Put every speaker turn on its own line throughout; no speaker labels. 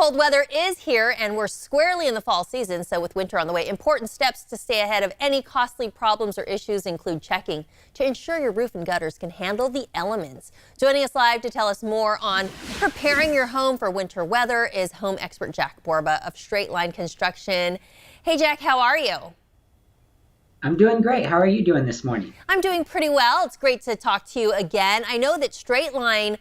Cold weather is here and we're squarely in the fall season, so with winter on the way, important steps to stay ahead of any costly problems or issues include checking to ensure your roof and gutters can handle the elements. Joining us live to tell us more on preparing your home for winter weather is home expert Jack Borba of Straight Line Construction. Hey Jack, how are you?
I'm doing great. How are you doing this morning?
I'm doing pretty well. It's great to talk to you again. I know that Straight Line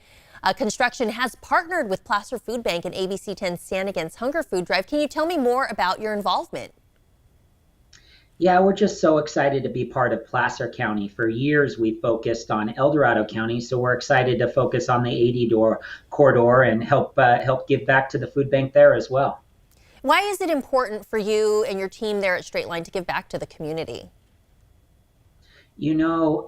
Construction has partnered with Placer Food Bank and ABC 10 Stand Against Hunger food drive. Can you tell me more about your involvement?
Yeah, we're just so excited to be part of Placer County. For years, we focused on El Dorado County, so we're excited to focus on the 80-door corridor and help give back to the food bank there as well.
Why is it important for you and your team there at Straight Line to give back to the community?
You know,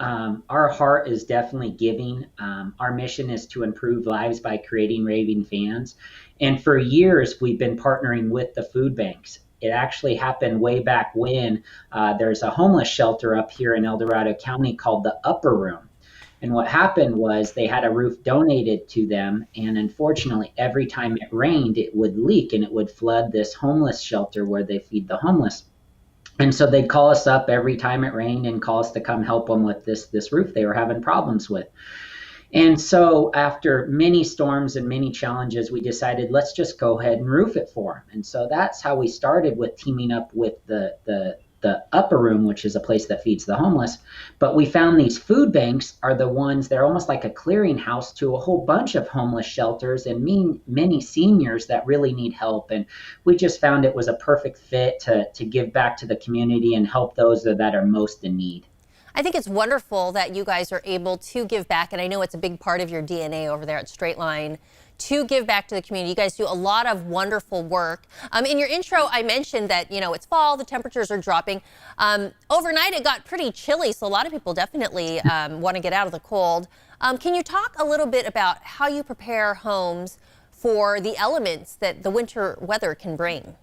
our heart is definitely giving. Our mission is to improve lives by creating raving fans. And for years, we've been partnering with the food banks. It actually happened way back when there's a homeless shelter up here in El Dorado County called the Upper Room. And what happened was they had a roof donated to them. And unfortunately, every time it rained, it would leak and it would flood this homeless shelter where they feed the homeless. And so they'd call us up every time it rained and call us to come help them with this roof they were having problems with. And so after many storms and many challenges, we decided let's just go ahead and roof it for them. And so that's how we started with teaming up with the Upper Room, which is a place that feeds the homeless. But we found these food banks are the ones, they're almost like a clearinghouse to a whole bunch of homeless shelters and many seniors that really need help. And we just found it was a perfect fit to give back to the community and help those that are most in need.
I think it's wonderful that you guys are able to give back, and I know it's a big part of your DNA over there at Straight Line, to give back to the community. You guys do a lot of wonderful work. In your intro, I mentioned that, you know, it's fall, the temperatures are dropping. Overnight, it got pretty chilly, so a lot of people definitely want to get out of the cold. Can you talk a little bit about how you prepare homes for the elements that the winter weather can bring?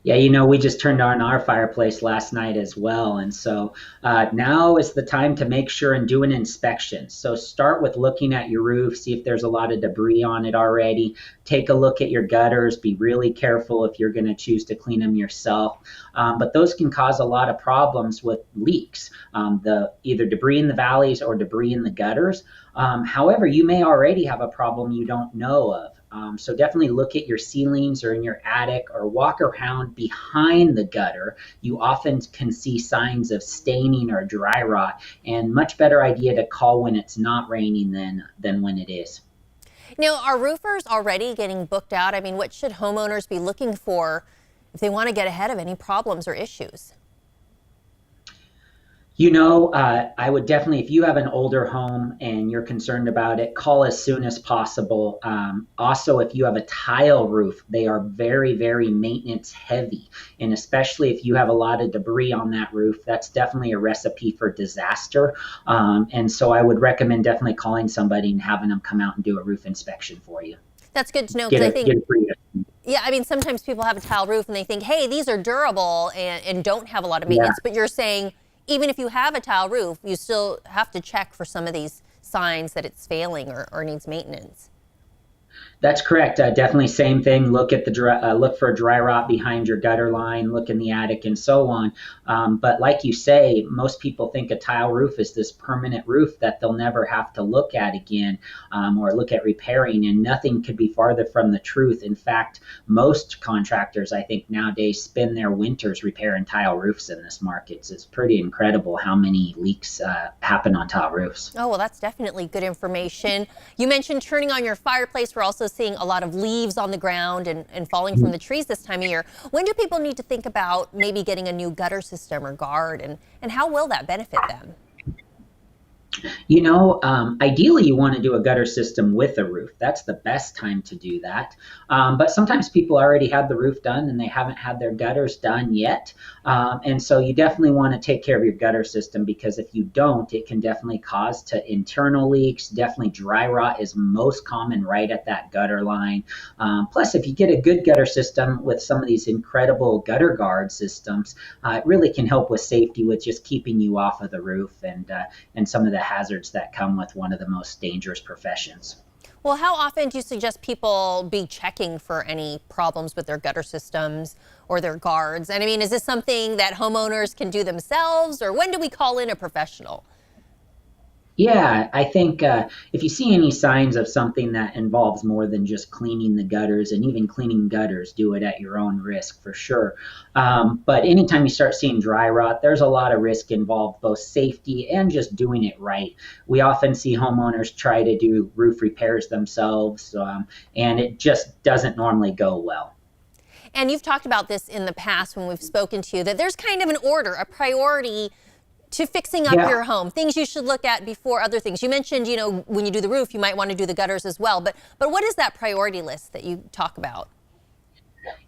Yeah, you know, we just turned on our fireplace last night as well. And so now is the time to make sure and do an inspection. So start with looking at your roof, see if there's a lot of debris on it already. Take a look at your gutters. Be really careful if you're going to choose to clean them yourself. But those can cause a lot of problems with leaks, either debris in the valleys or debris in the gutters. However, you may already have a problem you don't know of. So definitely look at your ceilings or in your attic or walk around behind the gutter. You often can see signs of staining or dry rot, and much better idea to call when it's not raining than when it is.
Now, are roofers already getting booked out? I mean, what should homeowners be looking for if they want to get ahead of any problems or issues?
You know, I would definitely, if you have an older home and you're concerned about it, call as soon as possible. Also, if you have a tile roof, they are very, very maintenance heavy. And especially if you have a lot of debris on that roof, that's definitely a recipe for disaster. And so I would recommend definitely calling somebody and having them come out and do a roof inspection for you.
That's good to know, because I think, yeah, I mean, sometimes people have a tile roof and they think, hey, these are durable and don't have a lot of maintenance. Yeah. But you're saying, even if you have a tile roof, you still have to check for some of these signs that it's failing or needs maintenance.
That's correct. Definitely same thing. Look at look for dry rot behind your gutter line, look in the attic and so on. But like you say, most people think a tile roof is this permanent roof that they'll never have to look at again or look at repairing, and nothing could be farther from the truth. In fact, most contractors, I think nowadays, spend their winters repairing tile roofs in this market. It's pretty incredible how many leaks happen on tile roofs.
Oh, well, that's definitely good information. You mentioned turning on your fireplace. We're also seeing a lot of leaves on the ground and falling from the trees this time of year. When do people need to think about maybe getting a new gutter system or guard, and how will that benefit them?
You know, ideally you want to do a gutter system with a roof. That's the best time to do that. But sometimes people already have the roof done and they haven't had their gutters done yet. And so you definitely want to take care of your gutter system, because if you don't, it can definitely cause to internal leaks. Definitely dry rot is most common right at that gutter line. Plus, if you get a good gutter system with some of these incredible gutter guard systems, it really can help with safety, with just keeping you off of the roof and some of the hazards that come with one of the most dangerous professions.
Well, how often do you suggest people be checking for any problems with their gutter systems or their guards? And I mean, is this something that homeowners can do themselves, or when do we call in a professional?
Yeah, I think if you see any signs of something that involves more than just cleaning the gutters, and even cleaning gutters, do it at your own risk for sure. But anytime you start seeing dry rot, there's a lot of risk involved, both safety and just doing it right. We often see homeowners try to do roof repairs themselves, and it just doesn't normally go well.
And you've talked about this in the past when we've spoken to you, that there's kind of an order, a priority to fixing up
Yeah.
your home, things you should look at before other things. You mentioned, when you do the roof, you might want to do the gutters as well. But what is that priority list that you talk about?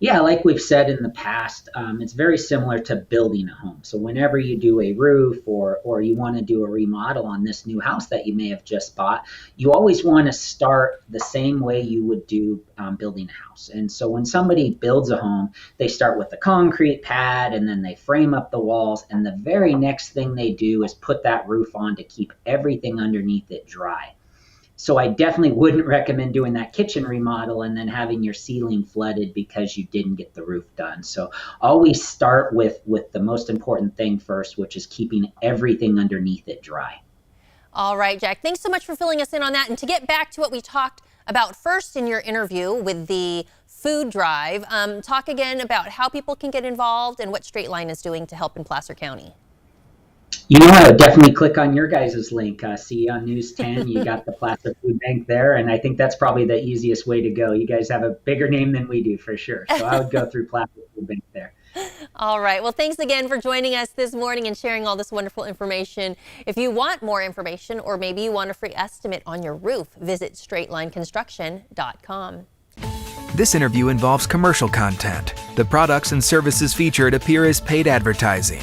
Yeah, like we've said in the past, it's very similar to building a home. So whenever you do a roof or you want to do a remodel on this new house that you may have just bought, you always want to start the same way you would do building a house. And so when somebody builds a home, they start with the concrete pad and then they frame up the walls. And the very next thing they do is put that roof on to keep everything underneath it dry. So I definitely wouldn't recommend doing that kitchen remodel and then having your ceiling flooded because you didn't get the roof done. So always start with the most important thing first, which is keeping everything underneath it dry.
All right, Jack, thanks so much for filling us in on that. And to get back to what we talked about first in your interview with the food drive, talk again about how people can get involved and what Straight Line is doing to help in Placer County.
I would definitely click on your guys' link. See on News 10, you got the Placer Food Bank there, and I think that's probably the easiest way to go. You guys have a bigger name than we do for sure, so I would go through Placer Food Bank there.
All right. Well, thanks again for joining us this morning and sharing all this wonderful information. If you want more information or maybe you want a free estimate on your roof, visit straightlineconstruction.com.
This interview involves commercial content. The products and services featured appear as paid advertising.